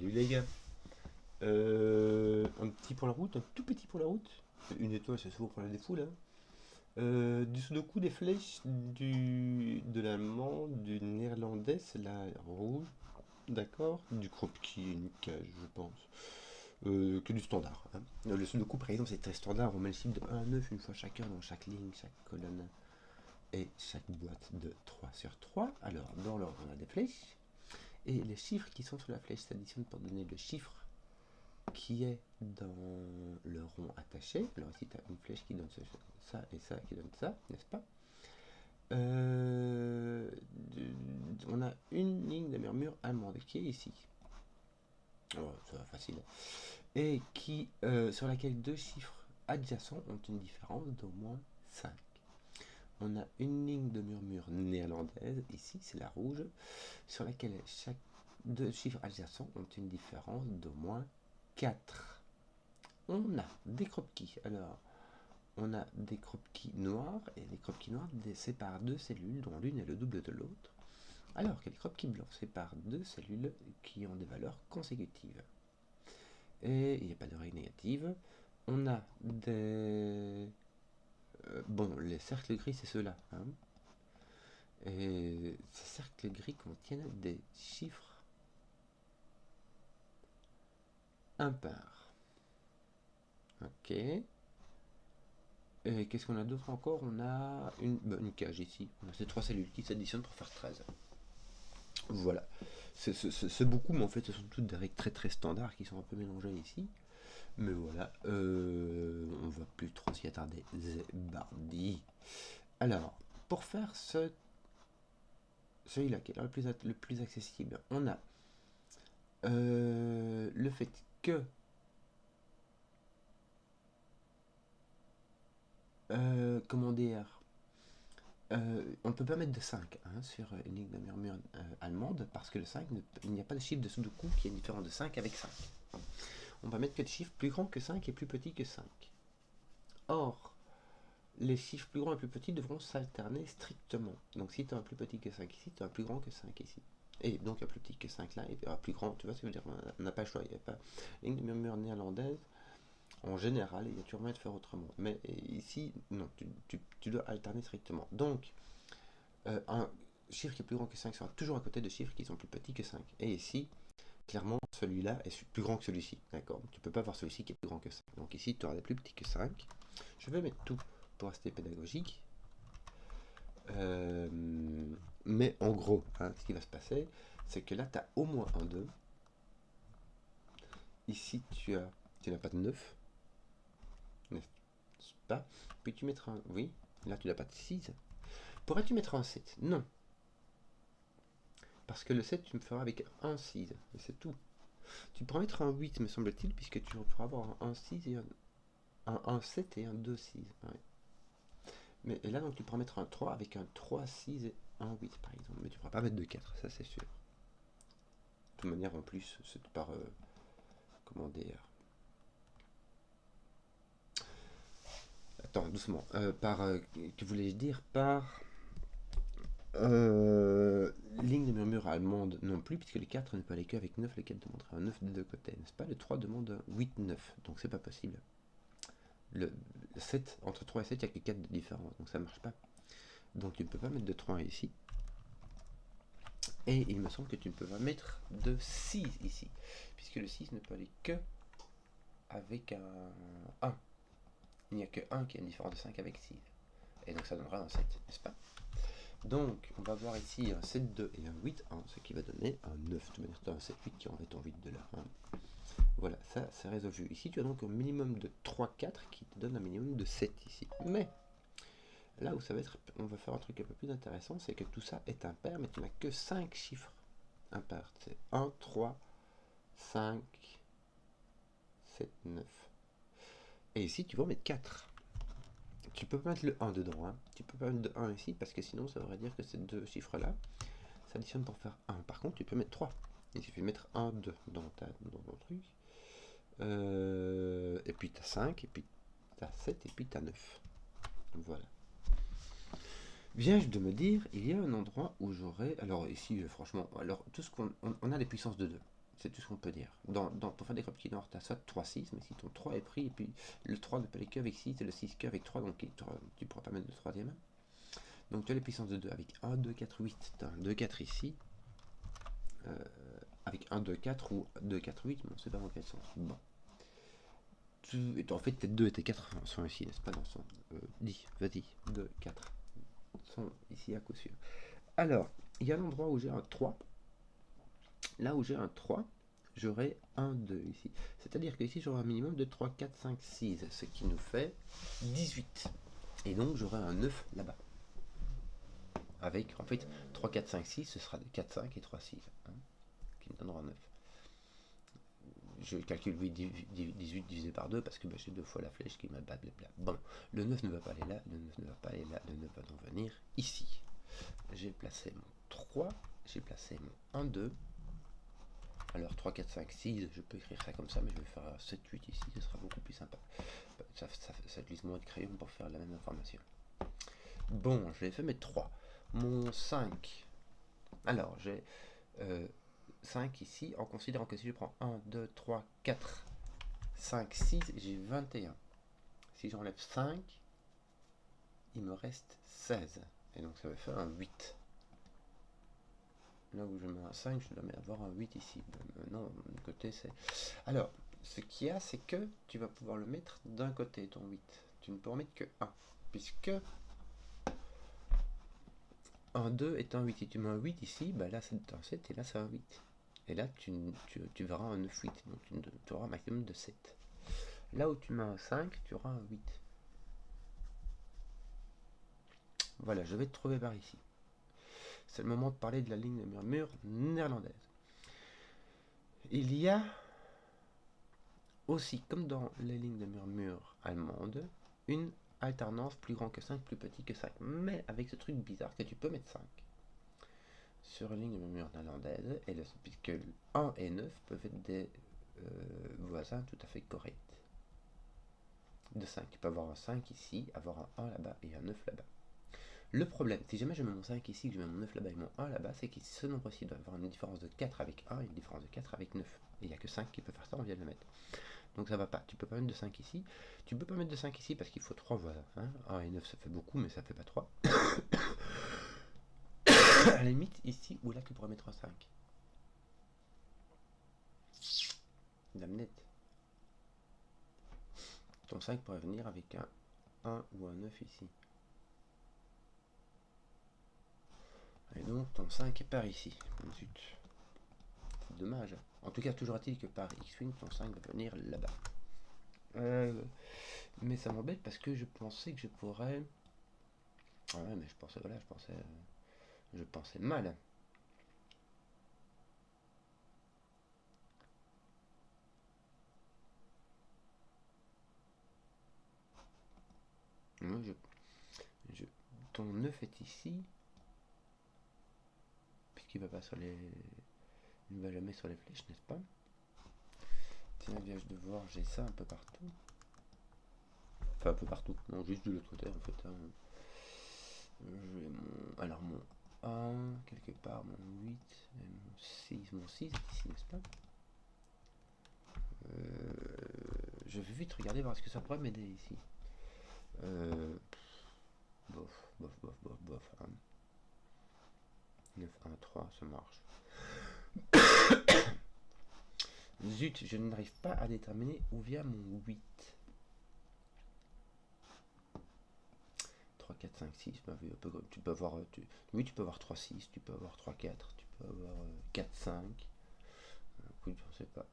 Salut les gars. Un petit pour la route, un tout petit pour la route. Une étoile, c'est souvent pour la défoule, hein. Du sudoku, des flèches, de l'allemand, du néerlandais, c'est la rouge, d'accord. Du croquis, une cage, je pense. Que du standard, hein. Le sudoku, par exemple, c'est très standard. On met le chiffre de 1 à 9 une fois chacun dans chaque ligne, chaque colonne et chaque boîte de 3 sur 3. Alors, dans l'ordre, on a des flèches. Et les chiffres qui sont sur la flèche s'additionnent pour donner le chiffre qui est dans le rond attaché. Alors ici, tu as une flèche qui donne ça et ça qui donne ça, n'est-ce pas? Euh, on a une ligne de murmure allemande qui est ici. Oh, ça va facile. Et qui, sur laquelle deux chiffres adjacents ont une différence d'au moins 5. On a une ligne de murmure néerlandaise, ici c'est la rouge, sur laquelle chaque deux chiffres adjacents ont une différence d'au moins 4. On a des croquis. Alors, on a des croquis noirs, et les croquis noirs séparent deux cellules dont l'une est le double de l'autre, alors que les croquis blancs séparent deux cellules qui ont des valeurs consécutives. Et il n'y a pas de règle négative. On a des... bon, les cercles gris, c'est ceux-là, hein. Et ces cercles gris contiennent des chiffres impairs. Ok. Et qu'est-ce qu'on a d'autre encore? On a une cage ici. On a ces trois cellules qui s'additionnent pour faire 13. Voilà. C'est beaucoup, mais en fait, ce sont toutes des règles très très standards qui sont un peu mélangées ici. Mais voilà, on va plus trop s'y attarder. Zébardi. Alors, pour faire celui-là qui est le plus accessible, on a le fait que comment dire, on ne peut pas mettre de 5 hein, sur une ligne de murmure allemande parce que le 5, il n'y a pas de chiffre de sudoku qui est différent de 5 avec 5. On va mettre que des chiffres plus grands que 5 et plus petits que 5. Or, les chiffres plus grands et plus petits devront s'alterner strictement. Donc si tu as un plus petit que 5 ici, tu as un plus grand que 5 ici. Et donc un plus petit que 5 là, et un plus grand, tu vois ce que je veux dire, on n'a pas le choix, il n'y a pas ligne de murmure néerlandaise. En général, il y a toujours moyen de faire autrement. Mais ici, non, tu dois alterner strictement. Donc, un chiffre qui est plus grand que 5 sera toujours à côté de chiffres qui sont plus petits que 5. Et ici, clairement, celui-là est plus grand que celui-ci. D'accord? Tu ne peux pas avoir celui-ci qui est plus grand que 5. Donc ici, tu auras des plus petits que 5. Je vais mettre tout pour rester pédagogique. Mais en gros, hein, ce qui va se passer, c'est que là, tu as au moins un 2. Ici, tu n'as pas de 9. N'est-ce pas? Puis tu mettras un... Oui, là, tu n'as pas de 6. Pourrais-tu mettre un 7? Non. Parce que le 7, tu me feras avec un 6. Et c'est tout. Tu pourras mettre un 8, me semble-t-il, puisque tu pourras avoir un 6 et un 7 et un 2, 6. Ouais. Mais et là, donc, tu pourras mettre un 3 avec un 3, 6 et un 8, par exemple. Mais tu ne pourras pas mettre de 4, ça c'est sûr. De toute manière, en plus, c'est par... comment dire... Attends, doucement. Que voulais-je dire? Par... ligne de murmure allemande non plus, puisque les 4 ne peut aller qu'avec 9, les 4 demanderaient un 9 des deux côtés, n'est-ce pas? Le 3 demande un 8, 9, donc c'est pas possible. Le 7, entre 3 et 7, il n'y a que 4 de différence, donc ça marche pas. Donc tu ne peux pas mettre de 3 ici. Et il me semble que tu ne peux pas mettre de 6 ici, puisque le 6 ne peut aller que avec un 1. Il n'y a que 1 qui a une différence de 5 avec 6. Et donc ça donnera un 7, n'est-ce pas? Donc, on va voir ici un 7-2 et un 8-1, ce qui va donner un 9. De manière, tu as un 7-8 qui enlève ton 8 de là. Hein. Voilà, ça c'est résolu. Ici, tu as donc un minimum de 3-4 qui te donne un minimum de 7 ici. Mais, là où ça va être, on va faire un truc un peu plus intéressant, c'est que tout ça est impair, mais tu n'as que 5 chiffres impairs. C'est 1, 3, 5, 7, 9. Et ici, tu vas en mettre 4. Tu peux pas mettre le 1 dedans, hein. Tu peux pas mettre de 1 ici, parce que sinon ça voudrait dire que ces deux chiffres-là s'additionnent pour faire 1. Par contre, tu peux mettre 3. Il suffit de mettre 1, 2 dans ton truc. Et puis tu as 5, et puis tu as 7, et puis tu as 9. Voilà. Viens-je de me dire, il y a un endroit où j'aurais... Alors ici, franchement, alors tout ce qu'on a les puissances de 2. C'est tout ce qu'on peut dire. Pour faire des croquis nord, tu as soit 3-6, mais si ton 3 est pris, et puis le 3 ne peut aller qu'avec 6, et le 6 qu'avec 3, donc tu ne pourras pas mettre de troisième. Donc tu as les puissances de 2 avec 1, 2, 4, 8. Tu as un 2, 4 ici. Avec 1, 2, 4 ou 2, 4, 8, mais on ne sait pas dans quel sens. Bon. En fait, tes 2 et tes 4 sont ici, n'est-ce pas, dans son... dis, vas-y, 2, 4 sont ici à coup sûr. Alors, il y a l'endroit où j'ai un 3. Là où j'ai un 3, j'aurai un 2 ici. C'est-à-dire que ici, j'aurai un minimum de 3, 4, 5, 6, ce qui nous fait 18. Et donc, j'aurai un 9 là-bas. Avec, en fait, 3, 4, 5, 6, ce sera 4, 5 et 3, 6. Hein, qui me donnera 9. Je calcule 18 divisé par 2 parce que j'ai 2 fois la flèche qui m'a blablabla. Bon, le 9 ne va pas aller là, le 9 ne va pas aller là, le 9 va donc venir ici. J'ai placé mon 3, j'ai placé mon 1, 2. Alors 3, 4, 5, 6, je peux écrire ça comme ça, mais je vais faire 7, 8 ici, ce sera beaucoup plus sympa. Ça utilise moins de crayon pour faire la même information. Bon, je vais faire mes 3. Mon 5. Alors, j'ai 5 ici, en considérant que si je prends 1, 2, 3, 4, 5, 6, j'ai 21. Si j'enlève 5, il me reste 16. Et donc ça va faire un 8. Là où je mets un 5, je dois avoir un 8 ici. Non, de côté c'est... Alors, ce qu'il y a, c'est que tu vas pouvoir le mettre d'un côté, ton 8. Tu ne peux en mettre que 1. Puisque un 2 est un 8. Si tu mets un 8 ici, bah là c'est un 7 et là c'est un 8. Et là tu verras un 9, 8. Donc tu auras un maximum de 7. Là où tu mets un 5, tu auras un 8. Voilà, je vais te trouver par ici. C'est le moment de parler de la ligne de murmure néerlandaise. Il y a aussi, comme dans les lignes de murmure allemandes, une alternance plus grand que 5, plus petit que 5. Mais avec ce truc bizarre que tu peux mettre 5 sur une ligne de murmure néerlandaise, puisque 1 et 9 peuvent être des voisins tout à fait corrects. De 5. Tu peux avoir un 5 ici, avoir un 1 là-bas et un 9 là-bas. Le problème, si jamais je mets mon 5 ici, que je mets mon 9 là-bas et mon 1 là-bas, c'est que ce nombre-ci doit avoir une différence de 4 avec 1 et une différence de 4 avec 9. Et il n'y a que 5 qui peut faire ça, on vient de le mettre. Donc ça va pas. Tu peux pas mettre de 5 ici. Tu peux pas mettre de 5 ici parce qu'il faut 3 voisins. Hein. 1 et 9 ça fait beaucoup, mais ça fait pas 3. À la limite, ici ou là, tu pourrais mettre un 5. Damnette. Ton 5 pourrait venir avec un 1 ou un 9 ici. Et donc ton 5 est par ici. Zut. C'est dommage. En tout cas, toujours est-il que par X-Wing, ton 5 va venir là-bas. Mais ça m'embête parce que je pensais que je pourrais... Ouais, mais je pensais mal. Moi, ton 9 est ici. Puisqu'il va pas sur les... Il ne va jamais sur les flèches, n'est-ce pas? Tiens, viage de voir, j'ai ça un peu partout. Enfin, un peu partout. Non, juste de l'autre côté, en fait. Hein. Alors, mon 1, quelque part, mon 8, et mon 6. Mon 6 est ici, n'est-ce pas? Je vais vite regarder voir ce que ça pourrait m'aider ici. Bof. Hein. 9, 1, 3, ça marche. Zut, je n'arrive pas à déterminer où vient mon 8. 3, 4, 5, 6, tu peux avoir... oui, tu peux avoir 3, 6, tu peux avoir 3, 4, tu peux avoir 4, 5. Écoute, je ne sais pas.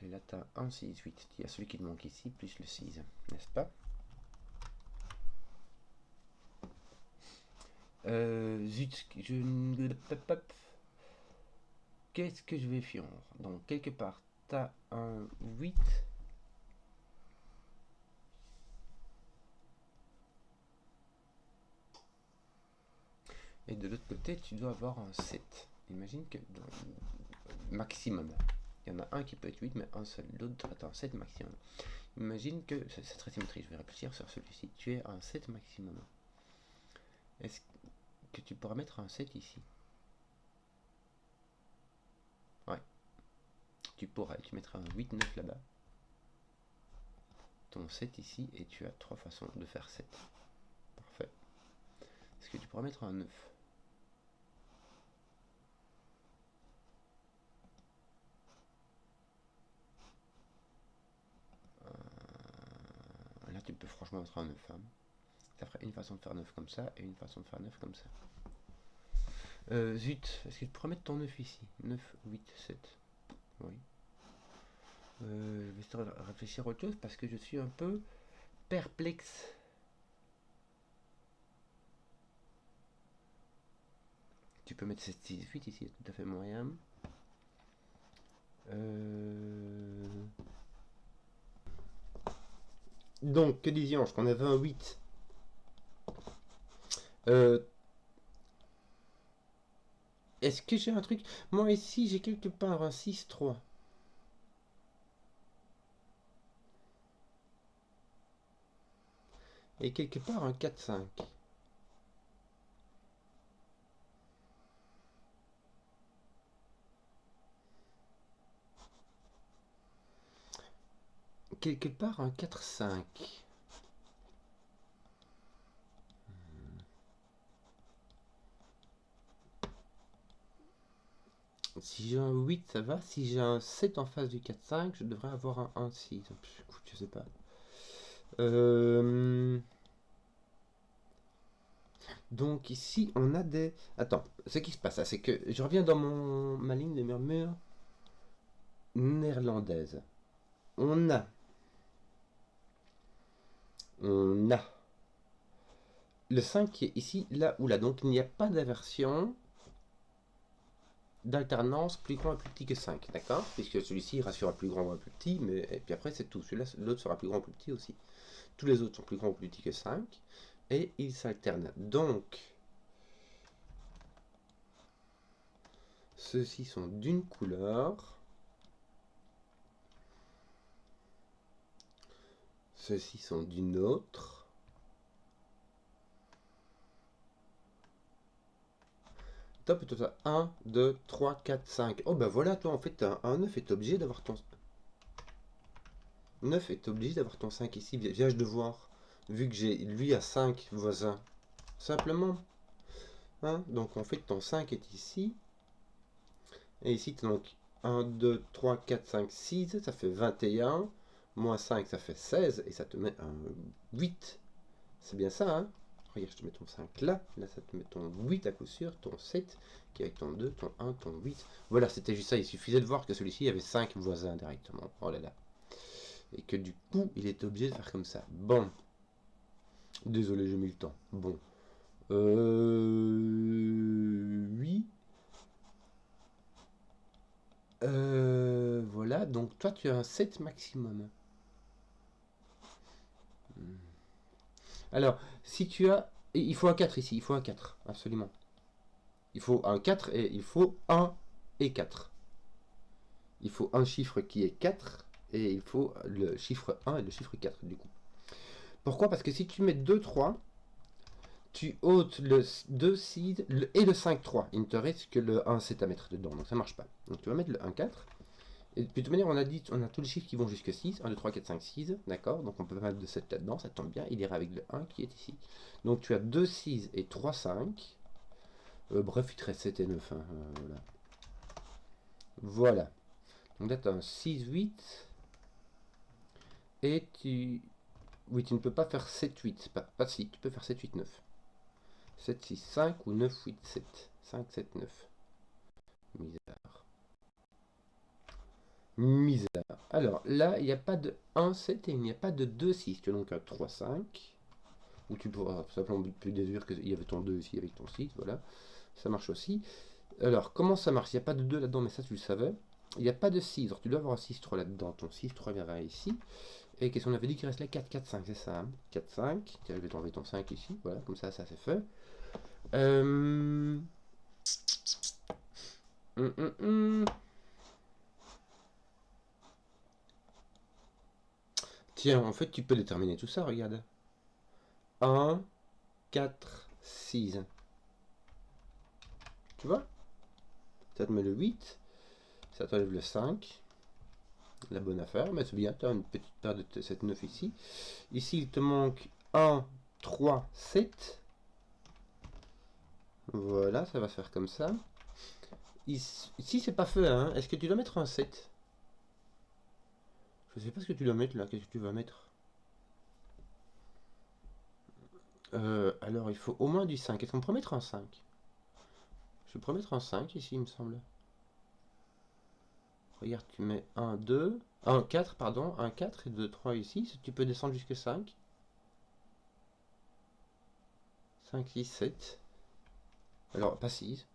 Et là, tu as 1, 6, 8. Il y a celui qui te manque ici, plus le 6, n'est-ce pas? Zut, qu'est-ce que je vais faire? Donc, quelque part, tu as un 8. Et de l'autre côté, tu dois avoir un 7. Imagine que maximum. Il y en a un qui peut être 8, mais un seul. L'autre est un 7 maximum. Imagine que, c'est très symétrique, je vais réfléchir sur celui-ci. Tu es un 7 maximum. Est-ce que tu pourras mettre un 7 ici? tu mettras un 8, 9 là-bas. Ton 7 ici, et tu as 3 façons de faire 7. Parfait. Est-ce que tu pourras mettre un 9? Là, tu peux franchement mettre un 9. Hein. Ça ferait une façon de faire 9 comme ça, et une façon de faire 9 comme ça. Zut, est-ce que tu pourrais mettre ton 9 ici? 9, 8, 7. Oui. Je vais essayer de réfléchir à autre chose parce que je suis un peu perplexe. Tu peux mettre 7, 6, 8 ici, tout à fait moyen. Donc, que disions-je? Qu'on avait un 8. Est-ce que j'ai un truc? Moi ici, j'ai quelque part un 6, 3. Et quelque part un 4, 5. Quelque part un 4, 5. Si j'ai un 8, ça va. Si j'ai un 7 en face du 4, 5, je devrais avoir un 1, 6. Écoute, je sais pas. Donc ici, on a des... Attends, ce qui se passe, c'est que je reviens dans ma ligne de murmure néerlandaise. On a le 5 qui est ici, là ou là. Donc il n'y a pas d'inversion d'alternance plus grand ou plus petit que 5, d'accord? Puisque celui-ci ira sur un plus grand ou un plus petit, mais et puis après c'est tout. Celui-là, l'autre sera plus grand ou plus petit aussi. Tous les autres sont plus grands ou plus petits que 5, et ils s'alternent. Donc, ceux-ci sont d'une couleur. Ceux-ci sont d'une autre. Top, tout ça. 1, 2, 3, 4, 5. Oh ben voilà, toi en fait, un 9 est obligé d'avoir ton... 9 est obligé d'avoir ton 5 ici. Viens de voir. Vu que j'ai lui à 5 voisins. Simplement. Hein? Donc en fait, ton 5 est ici. Et ici, tu as donc 1, 2, 3, 4, 5, 6. Ça fait 21. Moins 5, ça fait 16. Et ça te met un 8. C'est bien ça, hein? Regarde, je te mets ton 5 là. Là, ça te met ton 8 à coup sûr. Ton 7 qui est avec ton 2, ton 1, ton 8. Voilà, c'était juste ça. Il suffisait de voir que celui-ci avait 5 voisins directement. Oh là là. Et que du coup, il est obligé de faire comme ça. Bon. Désolé, j'ai mis le temps. Bon. Oui. Voilà. Donc, toi, tu as un 7 maximum. Alors, si tu as... Il faut un 4 ici. Il faut un 4. Absolument. Il faut un 4 et il faut 1 et 4. Il faut un chiffre qui est 4 et il faut le chiffre 1 et le chiffre 4 du coup. Pourquoi? Parce que si tu mets 2, 3, tu ôtes le 2, 6 et le 5, 3. Il ne te reste que le 1, 7 à mettre dedans. Donc ça marche pas. Donc tu vas mettre le 1, 4. Et de toute manière, on a tous les chiffres qui vont jusque 6. 1, 2, 3, 4, 5, 6. D'accord? Donc on peut pas mettre de 7 là-dedans. Ça tombe bien. Il ira avec le 1 qui est ici. Donc tu as 2, 6 et 3, 5. Bref, il te reste 7 et 9. Hein, voilà. Voilà. Donc là, tu as un 6, 8. Et tu... Oui, tu ne peux pas faire 7, 8. Pas si, tu peux faire 7, 8, 9. 7, 6, 5 ou 9, 8, 7. 5, 7, 9. Misère. Misère. Alors, là, il n'y a pas de 1, 7 et il n'y a pas de 2, 6. Tu as donc un 3, 5. Ou tu pourras simplement déduire qu'il y avait ton 2 ici avec ton 6. Voilà. Ça marche aussi. Alors, comment ça marche? Il n'y a pas de 2 là-dedans, mais ça, tu le savais. Il n'y a pas de 6. Alors, tu dois avoir un 6, 3 là-dedans. Ton 6, 3 viendra ici. Et qu'est-ce qu'on avait dit qu'il reste là? 4, 4, 5, c'est ça. Hein, 4, 5. Tiens, je vais t'enlever ton 5 ici. Voilà, comme ça, ça c'est fait. Tiens, en fait, tu peux déterminer tout ça, regarde. 1, 4, 6. Tu vois? Ça te met le 8. Ça t'enlève le 5. la bonne affaire, mais c'est bien, tu as une petite paire de cette 9 ici. Ici, il te manque 1, 3, 7. Voilà, ça va se faire comme ça. Ici, c'est pas feu, hein. Est-ce que tu dois mettre un 7? Je sais pas ce que tu dois mettre là. Qu'est-ce que tu vas mettre? Alors, il faut au moins du 5. Est-ce qu'on pourrait mettre un 5? Je pourrais mettre un 5 ici, il me semble. Regarde, tu mets 1, 2, 1, 4, pardon, 1, 4 et 2, 3 ici. Tu peux descendre jusqu'à 5. 5, 6, 7. Alors, pas 6.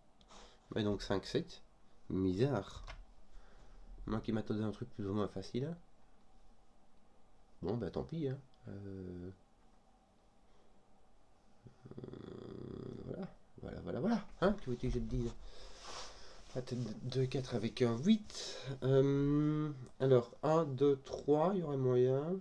Mais donc 5, 7. Misère. Moi qui m'attendais à un truc plus ou moins facile. Bon, bah tant pis. Hein. Voilà. Hein, que veux-tu que je te dise? 2, 4 avec un 8. Alors, 1, 2, 3, il y aurait moyen.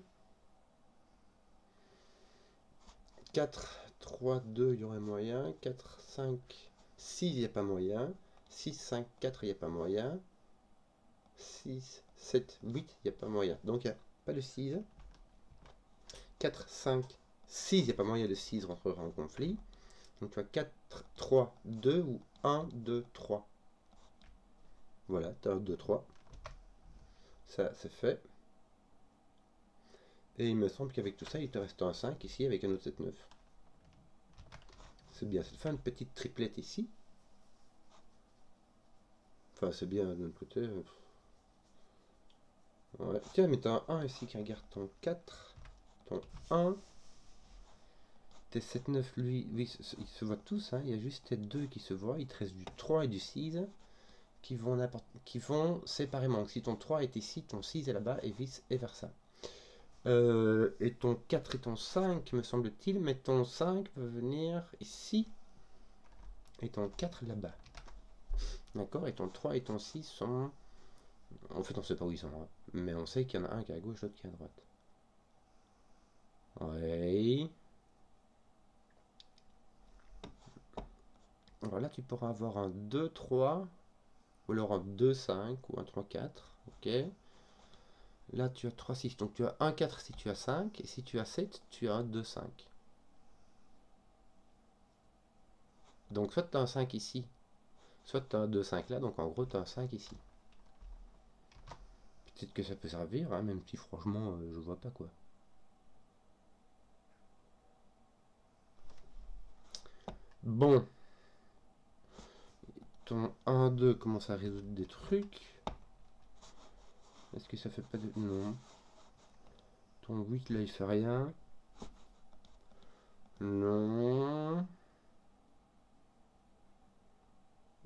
4, 3, 2, il y aurait moyen. 4, 5, 6, il n'y a pas moyen. 6, 5, 4, il n'y a pas moyen. 6, 7, 8, il n'y a pas moyen. Donc, il n'y a pas de 6. 4, 5, 6, il n'y a pas moyen de 6 rentrera en conflit. Donc, tu as 4, 3, 2 ou 1, 2, 3. Voilà, tu as 1, 2, 3. Ça, c'est fait. Et il me semble qu'avec tout ça, il te reste un 5 ici avec un autre 7, 9. C'est bien, ça te fait une petite triplette ici. Enfin, c'est bien de l'autre côté. Ouais. Tiens, mais t'as un 1 ici qui regarde ton 4, ton 1. Tes 7, 9, lui, ils se voient tous. Hein. Il y a juste tes 2 qui se voient. Il te reste du 3 et du 6 qui vont séparément. Donc, si ton 3 est ici, ton 6 est là-bas et vice et versa. Et ton 4 et ton 5, me semble-t-il, mais ton 5 peut venir ici et ton 4 là-bas. D'accord? Et ton 3 et ton 6 sont... En fait, on sait pas où ils sont, hein. Mais on sait qu'il y en a un qui est à gauche, l'autre qui est à droite. Ouais. Alors là, tu pourras avoir un 2, 3, ou alors un 2, 5, ou un 3, 4. Ok. Là, tu as 3, 6. Donc tu as un 4 si tu as 5, et si tu as 7, tu as un 2, 5. Donc soit tu as un 5 ici, soit tu as un 2, 5 là, donc en gros tu as un 5 ici. Peut-être que ça peut servir, hein, même si franchement je vois pas quoi. Bon, ton 1, 2 commence à résoudre des trucs. Est-ce que ça fait pas de... Non. Ton 8 là il fait rien. Non.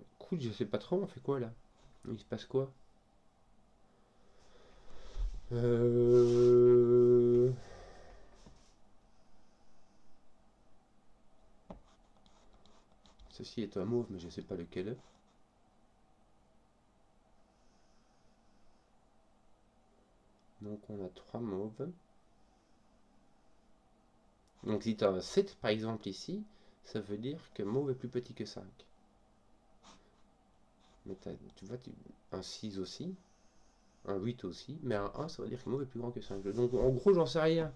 Écoute, je sais pas trop, on fait quoi là? Il se passe quoi? Ceci est un mauve, mais je sais pas lequel. Donc on a 3 mauves. Donc si tu as un 7 par exemple ici, ça veut dire que mauve est plus petit que 5. Mais tu vois, un 6 aussi, un 8 aussi, mais un 1 ça veut dire que mauve est plus grand que 5. Donc en gros j'en sais rien.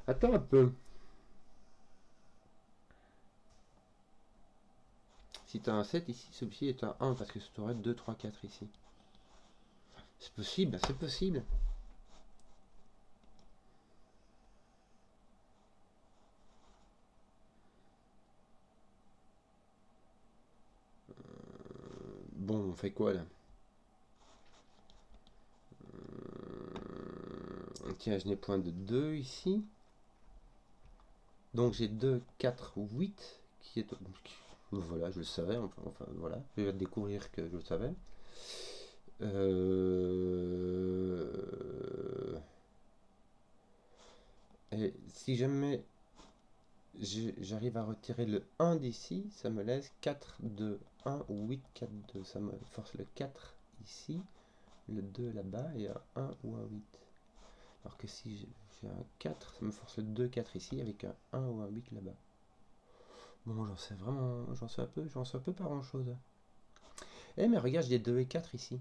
Attends un peu. Si tu as un 7 ici, celui-ci est un 1 parce que tu aurais 2, 3, 4 ici. C'est possible, c'est possible. Bon, on fait quoi là? Tiens, je n'ai point de 2 ici. Donc j'ai 2, 4, 8 qui est... Voilà, je le savais, enfin voilà, je vais découvrir que je le savais. Et si jamais j'arrive à retirer le 1 d'ici, ça me laisse 4, 2, 1 ou 8, 4, 2. Ça me force le 4 ici, le 2 là-bas et un 1 ou un 8. Alors que si j'ai un 4, ça me force le 2, 4 ici avec un 1 ou un 8 là-bas. Bon, j'en sais vraiment, j'en sais un peu pas grand chose. Eh mais regarde, j'ai 2 et 4 ici.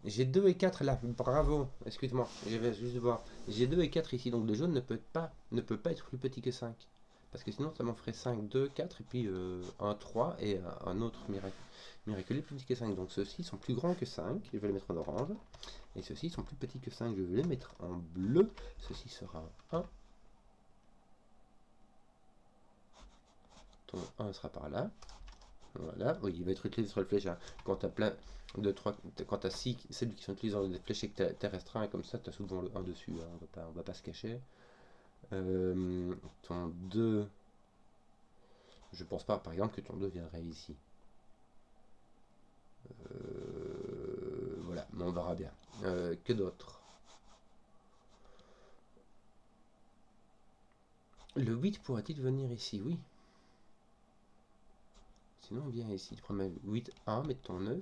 J'ai 2 et 4 là, bravo. Excuse-moi, je vais juste voir. J'ai 2 et 4 ici, donc le jaune ne peut pas être plus petit que 5. Parce que sinon ça m'en ferait 5, 2, 4 et puis un 3 et un autre miraculeux plus petit que 5. Donc ceux-ci sont plus grands que 5, je vais les mettre en orange. Et ceux-ci sont plus petits que 5, je vais les mettre en bleu. Ceci sera 1. Ton 1 sera par là. Voilà, oui, il va être utilisé sur le fléchage. Quand tu as plein de 3, quand tu as 6, celles qui sont utilisées dans des flèches et que tu es restreint, comme ça, tu as souvent le 1 dessus, hein, on va pas se cacher. Ton 2, je pense pas, par exemple, que ton 2 viendrait ici. Voilà, mais on verra bien. Que d'autre? Le 8 pourrait-il venir ici? Oui. Sinon, on vient ici. Tu prends 8, 1, mettre ton 9.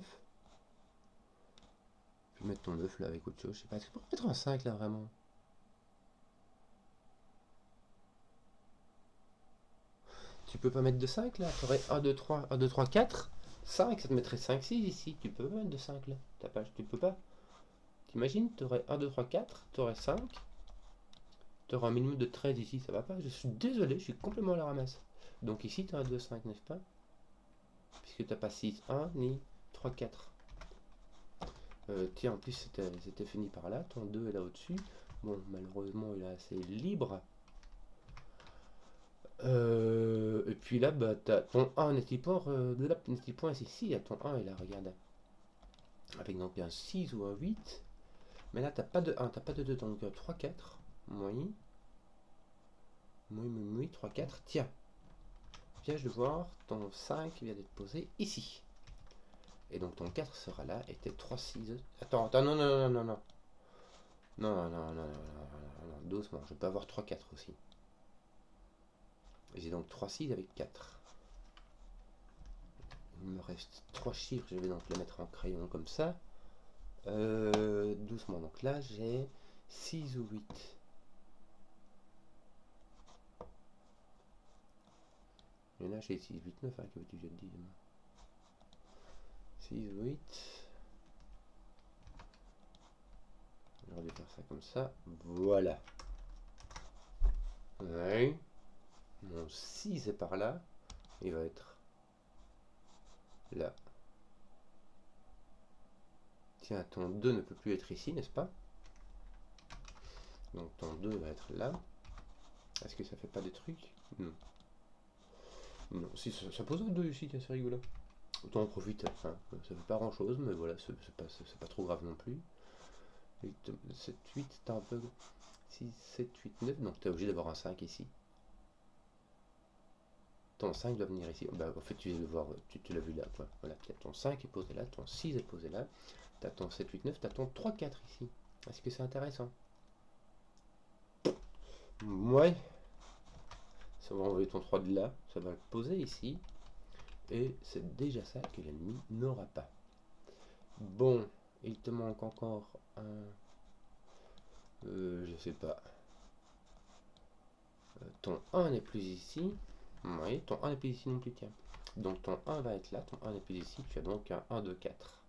Puis mettre ton 9 là avec autre chose. Je sais pas, est-ce que tu pourrais mettre un 5 là vraiment? Tu peux pas mettre de 5 là? Tu aurais 1, 2, 3, 1, 2, 3, 4, 5, ça te mettrait 5, 6 ici. Tu peux pas mettre de 5 là. Tu peux pas. T'imagines, tu aurais 1, 2, 3, 4, tu aurais 5. Tu aurais un minimum de 13 ici, ça va pas. Je suis désolé, je suis complètement à la ramasse. Donc ici, tu as un 2, 5, n'est-ce pas? Puisque tu n'as pas 6, 1, ni 3, 4. Tiens, en plus, c'était fini par là. Ton 2 est là au-dessus. Bon, malheureusement, il est assez libre. Et puis là, bah, ton 1 n'est-il pas, n'est-il point ici? Si, ton 1 est là, regarde. Avec donc un 6 ou un 8. Mais là, t'as pas de 1, t'as pas de 2, donc 3, 4. Oui. Oui, 3, 4. Tiens. Viens de voir, ton 5 vient d'être posé ici. Et donc ton 4 sera là, et tes 3, 6... Attends, non, non, non, non, non. Non, non, non, non, non, non, doucement, je peux avoir 3, 4 aussi. J'ai donc 3, 6 avec 4. Il me reste 3 chiffres, je vais donc les mettre en crayon comme ça. Doucement, donc là j'ai 6 ou 8. Et là j'ai 6, 8, 9, hein, que veux-tu que je te dise? 6 ou 8. J'aurais dû faire ça comme ça. Voilà. Ouais. Mon 6 est par là. Il va être là. Tiens, ton 2 ne peut plus être ici, n'est-ce pas? Donc ton 2 va être là. Est-ce que ça fait pas des trucs? Non. Non, si ça pose un 2 ici, c'est rigolo. Autant en profiter, hein. Ça fait pas grand chose, mais voilà, c'est pas trop grave non plus. 8, 7, 8, t'as un peu... 6, 7, 8, 9, donc t'es obligé d'avoir un 5 ici. Ton 5 doit venir ici. Bah, en fait, tu viens de voir, tu l'as vu là, quoi. Voilà, ton 5 est posé là, ton 6 est posé là. T'as ton 7, 8, 9, t'as ton 3, 4 ici. Est-ce que c'est intéressant? Ouais. Ça va enlever ton 3 de là, ça va le poser ici. Et c'est déjà ça que l'ennemi n'aura pas. Bon, il te manque encore un... je sais pas. Ton 1 n'est plus ici. Oui, ton 1 n'est plus ici non plus, tiens. Donc ton 1 va être là, ton 1 n'est plus ici. Tu as donc un 1, 2, 4.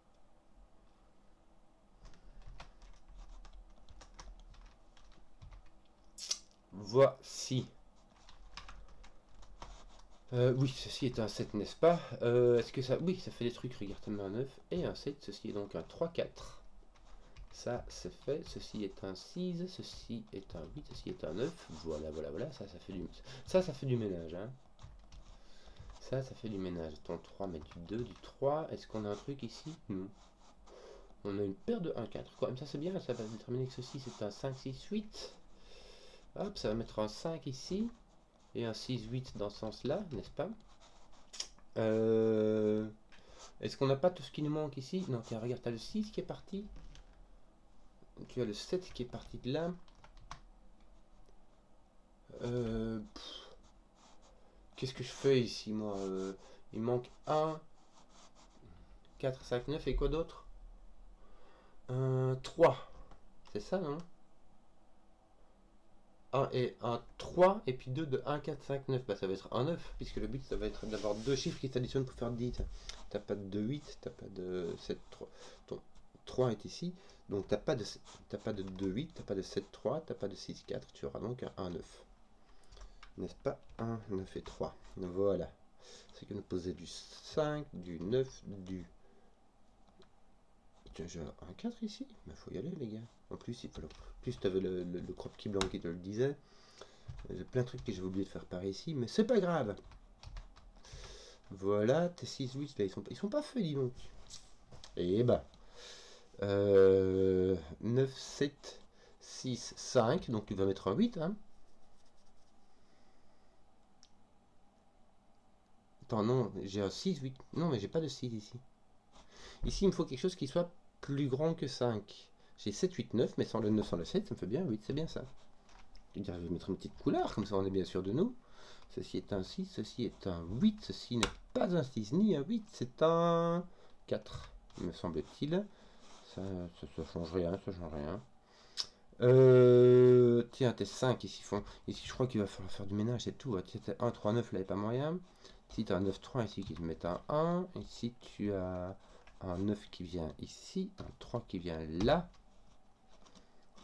Voici. Oui, ceci est un 7, n'est-ce pas? Est-ce que ça... Oui, ça fait des trucs, regarde, un 9 et un 7. Ceci est donc un 3, 4. Ça, c'est fait. Ceci est un 6, ceci est un 8, ceci est un 9. Voilà, voilà, voilà. Ça fait du... Ça fait du ménage, hein. Ça fait du ménage. Ton 3 met du 2, du 3. Est-ce qu'on a un truc ici? Non. On a une paire de 1, 4. Quand même, ça c'est bien. Ça va déterminer que ceci, c'est un 5, 6, 8. Hop, ça va mettre un 5 ici. Et un 6, 8 dans ce sens-là, n'est-ce pas? Est-ce qu'on n'a pas tout ce qui nous manque ici? Non, tiens, regarde, tu as le 6 qui est parti. Tu as le 7 qui est parti de là. Qu'est-ce que je fais ici, moi? Il manque 1, 4, 5, 9 et quoi d'autre? 3. C'est ça, non? 1 et un 3, et puis 2 de 1, 4, 5, 9. Bah, ça va être un 9, puisque le but, ça va être d'avoir deux chiffres qui s'additionnent pour faire 10. T'as pas de 8, t'as pas de 7, 3. Ton 3 est ici, donc t'as pas de 2, 8, t'as pas de 7, 3, t'as pas de 6, 4. Tu auras donc un 1, 9. N'est-ce pas? 1, 9 et 3. Voilà. C'est que nous posait du 5, du 9, du... Tiens, j'ai un 4 ici. Mais faut y aller, les gars. En plus, plus tu avais le crop key blanc qui te le disait. J'ai plein de trucs que j'ai oublié de faire par ici, mais c'est pas grave. Voilà, tes 6, 8, là, ils sont pas faits, dis donc. Et bah, 9, 7, 6, 5, donc tu vas mettre un 8, hein. Attends, non, j'ai un 6, 8. Non, mais j'ai pas de 6 ici. Ici, il me faut quelque chose qui soit plus grand que 5. J'ai 7, 8, 9, mais sans le 9, sans le 7, ça me fait bien 8, c'est bien ça. Je vais mettre une petite couleur, comme ça on est bien sûr de nous. Ceci est un 6, ceci est un 8, ceci n'est pas un 6 ni un 8, c'est un 4, me semble-t-il. Ça change rien, ça change rien. Tiens, t'es 5 ici, ici je crois qu'il va falloir faire du ménage, c'est tout. Tiens, t'es 1, 3, 9, là, il n'y a pas moyen. Ici, tu as un 9, 3, ici qui te met un 1. Ici, tu as un 9 qui vient ici, un 3 qui vient là.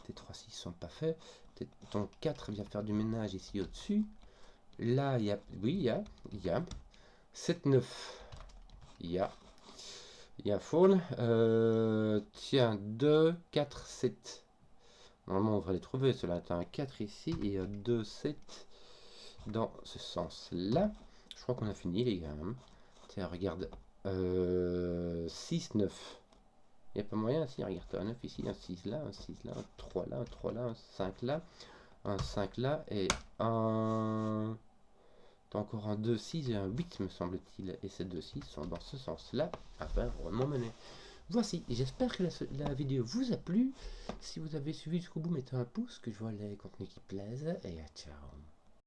Tes 3, 6 sont pas faits. Ton 4 vient faire du ménage ici au-dessus. Là, il y a... Oui, il y a 7, 9. Il y a faune. Tiens, 2, 4, 7. Normalement, on devrait les trouver. Cela, tu as un 4 ici et 2, 7 dans ce sens-là. Je crois qu'on a fini, les gars. Tiens, regarde. 6, 9. Il n'y a pas moyen, si, regarde, un 9 ici, un 6 là, un 6 là, un 3 là, un 3 là, un 5 là, un 5 là, et un... T'as encore un 2, 6 et un 8, me semble-t-il. Et ces 2, 6 sont dans ce sens-là, à faire vraiment mener. Voici, j'espère que la vidéo vous a plu. Si vous avez suivi jusqu'au bout, mettez un pouce, que je vois les contenus qui plaisent, et ciao.